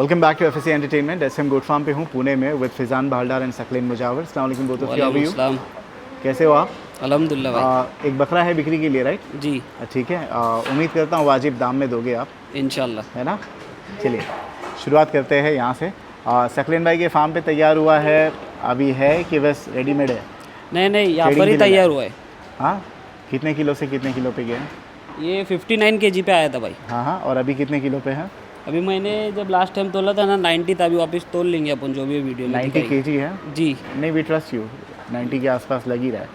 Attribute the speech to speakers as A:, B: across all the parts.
A: Welcome back to FSC entertainment. SM good farm पे हूँ पुणे में विद फिजान बहालदार एंड सकलीन मुजावर। अस्सलाम वालेकुम both of you. How are you? कैसे हो आप?
B: अल्हम्दुलिल्लाह भाई।
A: एक बकरा है बिक्री के लिए, राइट?
B: जी
A: ठीक है। उम्मीद करता हूँ वाजिब दाम में दोगे आप,
B: इंशाल्लाह।
A: है ना? चलिए शुरुआत करते हैं यहाँ से। सकलीन भाई के फार्म पे तैयार हुआ है अभी है कि बस रेडीमेड है?
B: नहीं यहाँ
A: Trading
B: पर ही
A: के लिए
B: तैयार
A: लाया?
B: हुआ है।
A: हाँ, कितने किलो से कितने किलो पे गए हैं?
B: ये 59 केजी पे आया था भाई।
A: हाँ हाँ, और अभी कितने किलो पे है?
B: अभी मैंने जब लास्ट टाइम तोला था ना 90 था, अभी वापस तोल लेंगे अपन जो भी वीडियो में
A: 90 केजी है?
B: जी
A: नहीं, वी ट्रस्ट यू, 90 के आसपास लग ही रहा है।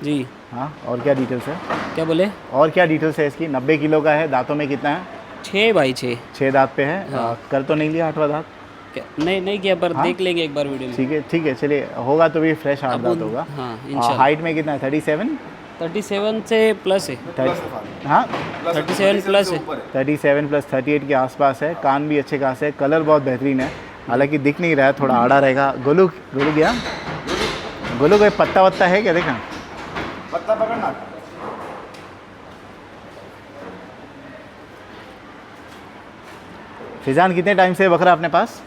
B: जी।
A: हाँ, और क्या डिटेल्स है?
B: क्या बोले?
A: और क्या डिटेल्स है इसकी? 90 किलो का है, दांतों में कितना है?
B: 6 भाई 6।
A: 6 दांत पे है।
B: हाँ।
A: कर तो नहीं लिया 8वां दांत?
B: नहीं किया, पर
A: हाँ?
B: देख लेंगे एक बार वीडियो में।
A: ठीक है चलिए, होगा तो भी फ्रेश 8 दांत होगा।
B: हाँ इंशाल्लाह।
A: हाइट में कितना है? 37?
B: 37 से प्लस है।
A: हाँ,
B: 37 प्लस है।
A: 37 प्लस 38 के आसपास है। कान भी अच्छे खासे है, कलर बहुत बेहतरीन है, हालांकि दिख नहीं रहा है, थोड़ा आड़ा रहेगा। गोलू गया, गोलू कोई पत्ता वत्ता है क्या? देखा
C: पत्ता पकड़ना।
A: फिजान, कितने टाइम से है बकरा अपने पास?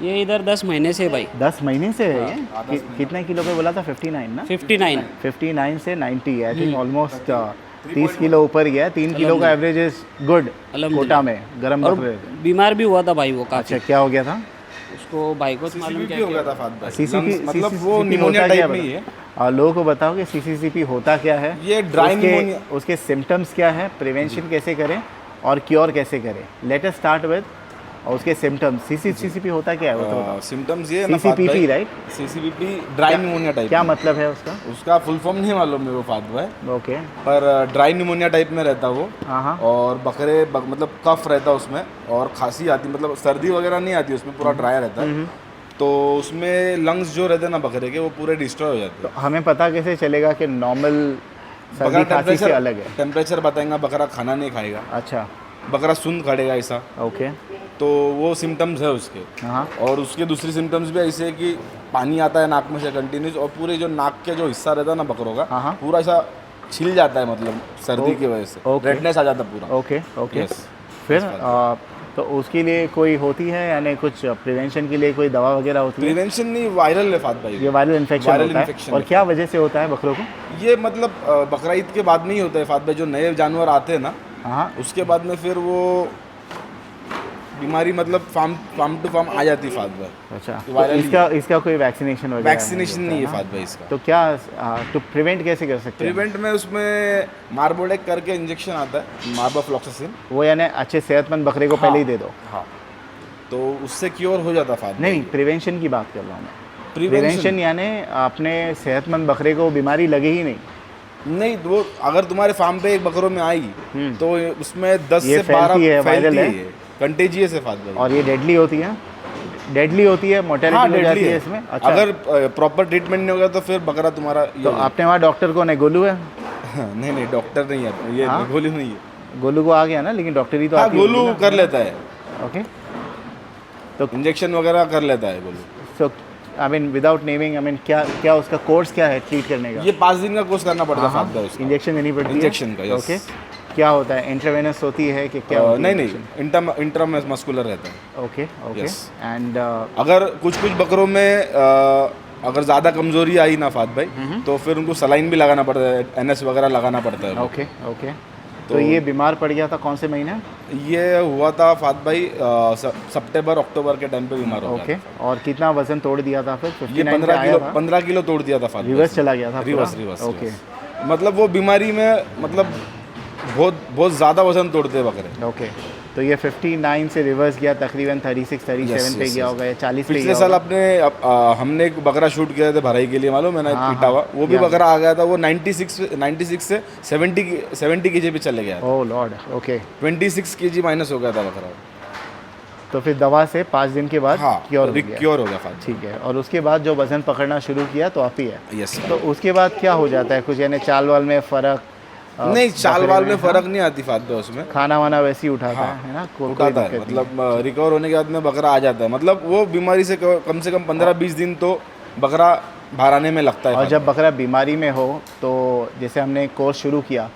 B: ये इधर 10 महीने से है भाई।
A: 10 महीने से है ये? कितने किलो पे बोला था? 59 ना?
B: 59।
A: 59 से 90, आई थिंक ऑलमोस्ट 30 किलो ऊपर गया है। 3 किलो का एवरेज इज गुड कोटा में। गर्म
B: और
A: बकरे।
B: बीमार भी हुआ था भाई वो काफी।
A: अच्छा, क्या हो गया था?
B: उसको भाई को मालूम
C: सीसीपीपी
B: क्या
C: हो गया था फात भाई।
A: सीसीपी
C: मतलब वो निमोनिया टाइप में ही है।
A: लोगों को बताओ कि सीसीसीपी होता क्या है,
C: ये ड्राई निमोनिया।
A: उसके सिम्टम्स क्या है, प्रिवेंशन कैसे करें और क्योर कैसे करें। लेट अस स्टार्ट विद और उसके सिम्टम्स। सीसीसीपी होता क्या है वो तो बताओ।
C: सिम्टम्स ये है ना फात
A: सीसीपीपी,
C: भाई,
A: right?
C: CCPP dry pneumonia type.
A: क्या मतलब है उसका?
C: उसका फुल फॉर्म नहीं मालूम मेरे को फात भाई,
A: ओके।
C: पर ड्राई निमोनिया टाइप में रहता वो।
A: हाँ हाँ।
C: और बकरे मतलब कफ रहता उसमें और खांसी आती, मतलब सर्दी वगैरह नहीं आती उसमें, पूरा ड्राई रहता है। तो उसमें लंग्स जो रहते हैं ना बकरे के, वो पूरे डिस्ट्रॉय हो जाते हैं।
A: हमें पता कैसे चलेगा कि नॉर्मल सर्दी खांसी से अलग है?
C: टेम्परेचर बताएंगा, बकरा खाना नहीं खाएगा,
A: अच्छा,
C: बकरा सुन खड़ेगा ऐसा,
A: ओके।
C: तो वो सिम्टम्स है उसके।
A: हाँ
C: और उसके दूसरी सिम्टम्स भी ऐसे है कि पानी आता है नाक में से कंटिन्यूस, और पूरे जो नाक के जो हिस्सा रहता है ना बकरों का,
A: हाँ।
C: पूरा ऐसा छिल जाता है, मतलब सर्दी की वजह से
A: ओके।
C: रेडनेस आ जाता है पूरा।
A: Okay okay.
C: Yes.
A: फिर तो उसके लिए कोई होती है, यानी कुछ प्रिवेंशन के लिए कोई दवा वगैरह होती है?
C: प्रिवेंशन नहीं, वायरल है फात भाई।
A: ये वायरल इन्फेक्शन
C: Viral
A: होता है?
C: infection
A: और
C: है।
A: क्या वजह से होता है बकरों को?
C: ये मतलब बकरा ईद के बाद में ही होता है फात भाई। जो नए जानवर आते हैं ना,
A: हाँ,
C: उसके बाद में फिर वो बीमारी मतलब फार्म टू फार्म आ जाती है फात भाई।
A: अच्छा। तो
C: वायरल
A: इसका कोई वैक्सीनेशन वगैरह
C: वैक्सीनेशन नहीं है
A: ना?
C: फात भाई इसका।
A: तो क्या तो प्रिवेंट कैसे कर सकते हैं?
C: प्रिवेंट में उसमें मार्बोडेक करके इंजेक्शन आता है, मार्बोफ्लॉक्सासिन।
A: वो यानी अच्छे सेहतमंद बकरे को पहले ही दे दो?
C: हाँ, तो उससे क्योर हो जाता फात।
A: नहीं, प्रिवेंशन की बात कर रहा हूँ मैं।
C: प्रिवेंशन
A: प्रिवेंशन यानी अपने सेहतमंद बकरे को बीमारी लगे ही नहीं।
C: नहीं, वो अगर तुम्हारे फार्म पे एक बकरों में आएगी तो उसमें 10
A: ये
C: से 12
A: फैलती है, वायरल
C: फैलती
A: है?
C: है, कंटेजियस है फात भाई।
A: और ये डेडली होती है? डेडली होती है, मोर्टेलिटी
C: हाँ,
A: हो
C: deadly
A: जाती है
C: है।
A: इसमें? अच्छा।
C: अगर प्रॉपर ट्रीटमेंट नहीं होगा तो फिर बकरा तुम्हारा ये
A: तो
C: हो
A: आपने वहाँ डॉक्टर को नहीं, गोलू है?
C: जाएगा। नहीं डॉक्टर नहीं है ये,
A: हाँ?
C: गोलू नहीं है।
A: गोलू को आ गया ना, लेकिन डॉक्टरी तो
C: हाँ,
A: आती होगी
C: गोलू
A: ना?
C: कर लेता है,
A: ओके।
C: इंजेक्शन वगैरह कर लेता है Golu.
A: So I mean without naming, I mean क्या उसका कोर्स क्या है ट्रीट करने का?
C: ये 5 दिन का कोर्स करना पड़ता है
A: हाँ
C: फात भाई उसका।
A: इंजेक्शन देनी पड़ती है?
C: इंजेक्शन का, yes।
A: ओके। क्या होता है, इंट्रावेनस होती है कि क्या होती है?
C: नहीं, इंट्रामस्कुलर रहता है।
A: Okay okay.
C: Yes।
A: एंड
C: अगर कुछ बकरों में अगर ज़्यादा कमजोरी आई ना फात भाई, तो फिर उनको सलाइन भी लगाना पड़ता है, NS वगैरह लगाना पड़ता है।
A: Okay okay. तो ये बीमार पड़ गया था कौन से महीने?
C: ये हुआ था फात भाई सितंबर अक्टूबर के टाइम पे बीमार हो
A: ओके।
C: गया।
A: और कितना वजन तोड़ दिया था फिर?
C: ये
A: 59 पे आया था?
C: 15 किलो तोड़ दिया था फात भाई।
A: रिवर्स चला गया था पूरा?
C: रिवर्स।
A: ओके
C: मतलब वो बीमारी में मतलब बहुत ज़्यादा वजन तोड़ते हैं बकरे।
A: ओके। तो ये 59 से रिवर्स गया, तकरीबन 36 37 पे गया होगा या 40 पे
C: पिछले
A: गया
C: साल
A: होगा?
C: हमने एक बकरा शूट किया था भराई के लिए, मालूम है ना,
A: हाँ,
C: पीटा हुआ। वो भी
A: याद है।
C: बकरा आ गया था, वो 96 से 70 केजी पे चले गया था।
A: Oh lord, okay.
C: 26 KG minus हो गया था बकरा।
A: तो फिर दवा से 5 दिन के बाद
C: हाँ,
A: क्योर हो गया?
C: क्योर हो गया फात।
A: ठीक है। और उसके बाद जो वजन पकड़ना शुरू किया तो आप ही है?
C: यस।
A: तो उसके बाद क्या हो जाता है कुछ, यानी चाल वाल में फ़र्क?
C: नहीं, चाल
A: बकरे
C: वाल में
A: हाँ?
C: फ़र्क नहीं आती फात भाई उसमें।
A: खाना वाना वैसे ही उठाता
C: हाँ,
A: है ना? कोई
C: उठाता है,
A: दिक्कत नहीं।
C: मतलब रिकवर होने के बाद में बकरा आ जाता है। मतलब वो बीमारी से कम 15-20 दिन तो बकरा बाहर आने में लगता है।
A: और जब बकरा बीमारी में हो तो जैसे हमने कोर्स शुरू किया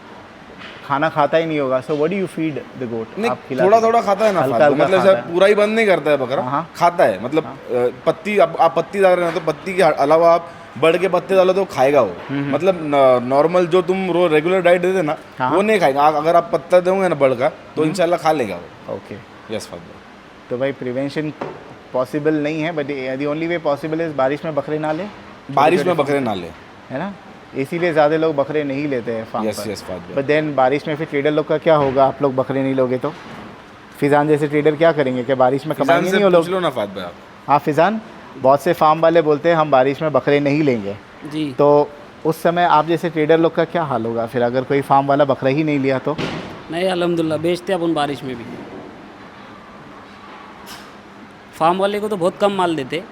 A: खाना खाता ही नहीं होगा, so what do you feed the goat?
C: नहीं, थोड़ा थोड़ा खाता है ना
A: हल्का
C: फादर,
A: हल्का
C: मतलब
A: खाता
C: ऐसा पूरा ही बंद नहीं करता है बकरा,
A: हाँ।
C: खाता है मतलब पत्ती, अब आप पत्ती डाल रहे हो तो पत्ती के अलावा आप बढ़ के पत्ते डालो तो खाएगा वो, मतलब नॉर्मल जो तुम रोज रेगुलर डाइट देते ना
A: हाँ।
C: वो नहीं खाएगा। अगर आप पत्ता दोगे ना बढ़ का तो इंशाल्लाह खा लेगा वो।
A: Okay,
C: yes father.
A: तो भाई प्रिवेंशन पॉसिबल नहीं है, but the only way possible is बारिश में बकरे ना ले,
C: बारिश में बकरे ना ले,
A: है ना, इसीलिए ज़्यादा लोग बकरे नहीं लेते हैं फार्म
C: यस
A: पर।
C: Yes father.
A: बट देन बारिश में फिर ट्रेडर लोग का क्या होगा? आप लोग बकरे नहीं लोगे तो फिजान जैसे ट्रेडर क्या करेंगे कि बारिश में कमाएंगे नहीं वो
C: पूछ
A: लोग?
C: लो ना फादर आप।
A: हाँ फिजान, बहुत से फार्म वाले बोलते हैं हम बारिश में बकरे नहीं लेंगे,
B: जी।
A: तो उस समय आप जैसे ट्रेडर लोग का क्या हाल होगा फिर, अगर कोई फार्म वाला बकरा ही नहीं लिया तो?
B: नहीं अल्हम्दुलिल्लाह बेचते अपन बारिश में भी। फार्म वाले को तो बहुत कम माल देते,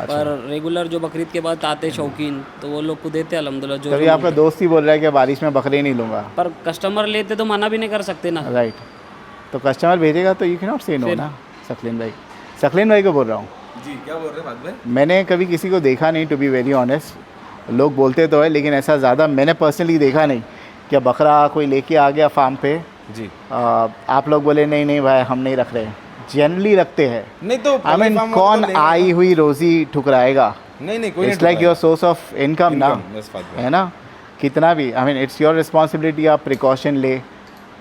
B: पर रेगुलर जो बकरीद के बाद आते शौकीन तो वो लोग को देते अल्हम्दुलिल्लाह। जो
A: कभी आपका दोस्त ही बोल रहा है कि बारिश में बकरे नहीं लूँगा,
B: पर कस्टमर लेते तो मना भी नहीं कर सकते ना।
A: राइट, तो कस्टमर भेजेगा तो यू कैन नॉट से नो ना। सकलीन भाई, सकलीन भाई को बोल रहा हूँ,
C: जी क्या बोल रहे हैं फादर?
A: मैंने कभी किसी को देखा नहीं, टू बी वेरी ऑनेस्ट, लोग बोलते तो है लेकिन ऐसा ज़्यादा मैंने पर्सनली देखा नहीं कि बकरा कोई लेके आ गया फार्म पे,
C: जी
A: आप लोग बोले नहीं नहीं भाई हम नहीं रख रहे, जनरली रखते हैं।
C: नहीं तो
A: आई मीन कौन आई हुई रोज़ी ठुकराएगा?
C: नहीं कोई
A: it's like your source of income ना,
C: यस फादर,
A: है ना, कितना भी, I mean it's your responsibility, आप प्रिकॉशन ले,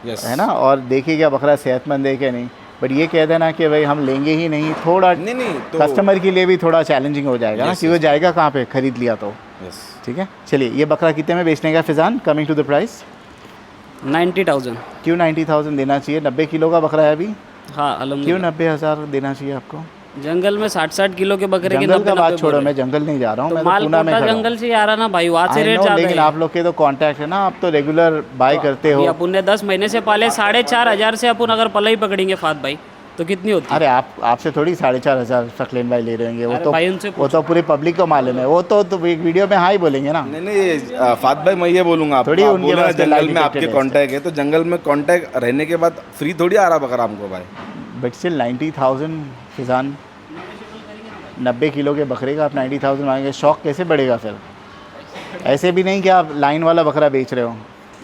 C: यस
A: है ना, और देखिए क्या बकरा सेहतमंद है क्या नहीं। बट ये कह देना कि भाई हम लेंगे ही नहीं, थोड़ा
C: नहीं तो
A: कस्टमर के लिए भी थोड़ा चैलेंजिंग हो जाएगा ना,
C: Yes,
A: कि वो जाएगा कहाँ पे खरीद लिया तो।
C: यस
A: ठीक है, चलिए ये बकरा कितने में बेचने का Fizan? Coming to the price,
B: 90,000।
A: क्यों 90,000 देना चाहिए? 90 किलो का बकरा है अभी,
B: हाँ
A: क्यों
B: अल्हम्दुलिल्लाह।
A: 90,000 देना चाहिए आपको?
B: जंगल में 60-60 किलो के बकरे के
A: जंगल
B: 90
A: का बात
B: 90
A: छोड़ो,
B: बोल
A: मैं जंगल नहीं जा रहा हूँ,
B: तो
A: मैं तो
B: माल
A: पूना में
B: कोटा
A: खड़ा हूँ।
B: जंगल से ही आ रहा ना भाई, वहाँ से
A: I
B: रेट
A: know,
B: ज़्यादा
A: लेकिन
B: है।
A: आप लोग के तो कांटेक्ट है ना, आप तो रेगुलर बाय करते हो।
B: ये अपन ने 10 महीने से पाले, 4,500 से अपन अगर पलाई पकड़ेंगे फात भाई तो कितनी होती है?
A: अरे आपसे थोड़ी 4,500 सकलेन भाई ले रहे होंगे,
B: अरे भाई उनसे
A: वो तो पूरी पब्लिक को मालूम है, वो तो एक वीडियो में हाई बोलेंगे ना।
C: नहीं फात भाई मैं ये बोलूंगा,
A: थोड़ी
C: आप
A: उनके
C: बोले ना
A: पास तो
C: जंगल
A: live
C: में आपके
A: detected
C: कांटेक्ट है, तो जंगल में कांटेक्ट रहने के बाद फ्री थोड़ी आ रहा बकरा हमको भाई।
A: बट स्टिल 90,000 फिजान, 90 किलो के बकरे का आप 90,000 मांगेंगे, शौक कैसे बढ़ेगा फिर? ऐसे भी नहीं कि आप लाइन वाला बकरा बेच रहे हो,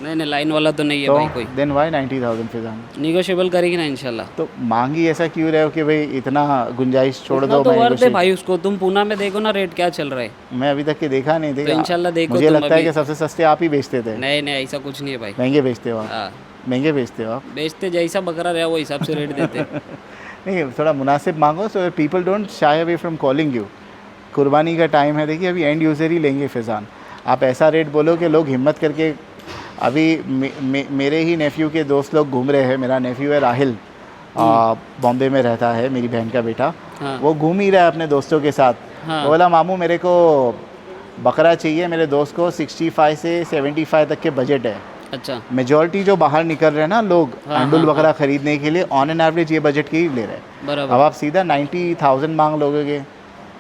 B: नहीं लाइन वाला तो नहीं है
A: तो
B: भाई कोई।
A: Then Y 90,000 Fizaan?
B: निगोशिएबल करेगी ना इंशाल्लाह।
A: तो मांगी ऐसा क्यों रहे हो कि भाई इतना गुंजाइश छोड़
B: उतना
A: दो?
B: तो
A: मैं
B: वर्थ है
A: negotiate-
B: भाई उसको, तुम पूना में देखो ना रेट क्या चल रहा है।
A: मैं अभी तक के देखा नहीं,
B: तो
A: देखा
B: इंशाल्लाह देखो
A: मुझे
B: तुम
A: लगता है
B: अभी।
A: कि सबसे सस्ते आप ही बेचते थे।
B: नहीं ऐसा कुछ नहीं है भाई।
A: महंगे बेचते हो आप?
B: हाँ
A: महंगे बेचते हो आप?
B: बेचते जैसा बकरा रहा वो हिसाब से रेट देते।
A: नहीं, थोड़ा मुनासिब मांगो, so people don't shy away from calling you. कुर्बानी का टाइम है, देखिए अभी एंड यूज़र ही लेंगे फिजान, आप ऐसा रेट बोलो कि लोग हिम्मत करके। अभी मेरे ही नेफ्यू के दोस्त लोग घूम रहे हैं, मेरा नेफ्यू है राहिल, बॉम्बे में रहता है, मेरी बहन का बेटा,
B: हाँ।
A: वो घूम ही रहा है अपने दोस्तों के साथ।
B: हाँ।
A: वो बोला मामू मेरे को बकरा चाहिए, मेरे दोस्त को 65 से 75 तक के बजट है।
B: अच्छा
A: मेजॉरिटी जो बाहर निकल रहे हैं ना लोग
B: हाँ,
A: अंडुल
B: हाँ,
A: बकरा खरीदने के लिए, ऑन एन एवरेज ये बजट के ही ले रहे हैं। अब
B: बराबर।
A: आप सीधा 90,000 मांग लोगे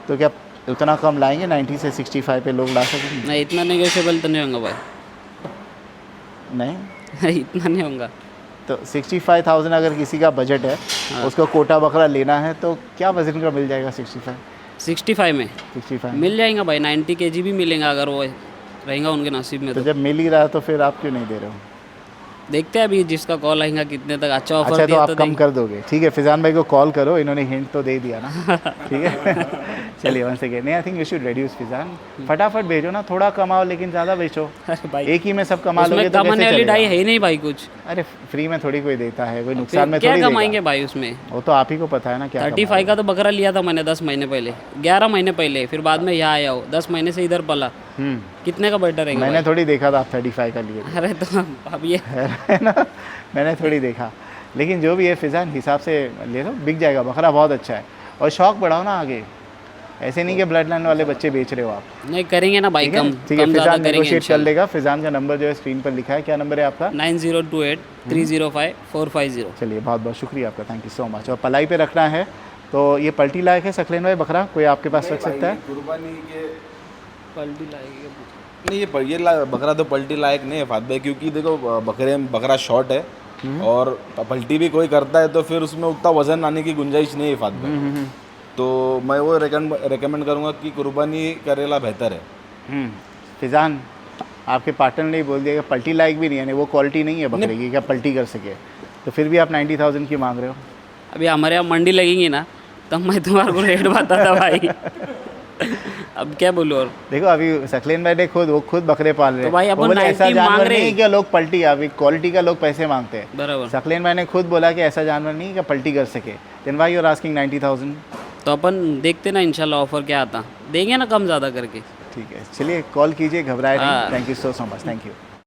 A: तो क्या उतना कम लाएंगे? 90 से 65 पे लोग ला सकेंगे?
B: नहीं इतना नेगोशिएबल तो नहीं होगा भाई।
A: नहीं,
B: इतना नहीं होगा।
A: तो 65,000 अगर किसी का बजट है,
B: हाँ।
A: उसको कोटा बकरा लेना है, तो क्या वजन का मिल जाएगा?
B: 65 में
A: 65
B: मिल जाएगा भाई, 90 kg भी मिलेंगे अगर वो रहेगा उनके नसीब में।
A: तो
B: तो
A: जब मिल ही रहा है तो फिर आप क्यों नहीं दे रहे हो?
B: देखते हैं अभी जिसका कॉल आएगा कितने तक अच्छा ऑफर
A: अच्छा, तो
B: दिया
A: आप
B: तो
A: कम कर दोगे? ठीक है, फिजान भाई को कॉल करो, इन्होंने हिंट तो दे दिया ना। ठीक है, चलिए वन सेकेंड। नहीं, I think you should reduce Fizaan, फटाफट भेजो ना, थोड़ा कमाओ लेकिन ज़्यादा बेचो।
B: अरे भाई
A: एक ही में सब कमा लोगे
B: उसमें
A: तो
B: कमाने
A: कैसे
B: वाली डाई
A: चलेगा?
B: है ही नहीं भाई कुछ।
A: अरे फ्री में थोड़ी कोई देता है, कोई नुकसान में
B: क्या
A: थोड़ी
B: कमाएंगे
A: देगा।
B: भाई उसमें?
A: वो तो आप ही को पता है ना क्या
B: 35 का तो बकरा लिया था मैंने 10 महीने पहले, 11 महीने पहले, फिर बाद में यहाँ आया हो, 10 महीने से इधर पला। कितने का बेटर रहेगा?
A: मैंने थोड़ी देखा था आप 35 का लिए थे।
B: अरे तो अब ये
A: है ना, मैंने थोड़ी देखा, लेकिन जो भी है फिजान हिसाब से ले लो, बिक जाएगा बकरा, बहुत अच्छा है। और शौक बढ़ाओ ना आगे, ऐसे नहीं कि ब्लड लाइन वाले बच्चे बेच रहे हो आप।
B: नहीं करेंगे ना भाई,
A: ठीक है,
B: कम
A: ठीक है,
B: कम ज़्यादा
A: फिजान
B: करेंगे
A: नेगोशिएट कर
B: इंशाल्लाह।
A: लेगा। फिजान का नंबर जो है स्क्रीन पर लिखा है, क्या नंबर है आपका?
B: 9028305450।
A: चलिए बहुत बहुत शुक्रिया आपका, थैंक यू सो मच। और पलाई पे रखना है तो ये पलटी लायक है सकलेन भाई बकरा, कोई आपके पास रख सकता है?
C: कुर्बानी के
B: पलटी लाएगी
C: नहीं, ये बकरा तो पलटी लायक नहीं है फात भाई, क्योंकि देखो बकरा शॉर्ट है और पलटी भी कोई करता है तो फिर उसमें उतना वजन आने की गुंजाइश नहीं है फात भाई। तो मैं वो रेकमेंड करूँगा कि कुर्बानी करेला बेहतर है।
A: फिजान आपके पार्टनर ने ही बोल दिया कि पलटी लायक भी नहीं है, यानी वो क्वालिटी नहीं है बकरे की क्या पलटी कर सके, तो फिर भी आप 90,000 की मांग रहे हो।
B: अभी हमारे यहाँ मंडी लगेंगी ना तब मैं तुम्हारे को रेट बताता भाई। अब क्या बोलूँ और।
A: देखो अभी सकलेन भाई ने खुद बकरे पाल रहे
B: तो भाई
A: हैं,
B: अपन
A: वो बोले ऐसा
B: 90 मांग
A: जानवर
B: रहे
A: नहीं
B: हैं।
A: कि लोग पलटी, अभी क्वालिटी का लोग पैसे मांगते हैं।
B: बराबर।
A: सकलेन भाई ने खुद बोला कि ऐसा जानवर नहीं कि पलटी कर सके, then why you are asking 90,000।
B: तो अपन देखते ना इंशाल्लाह ऑफर क्या आता, देंगे ना कम ज़्यादा करके।
A: ठीक है, चलिए कॉल कीजिए, घबराए नहीं।
B: हाँ।
A: Thank you so much, thank you.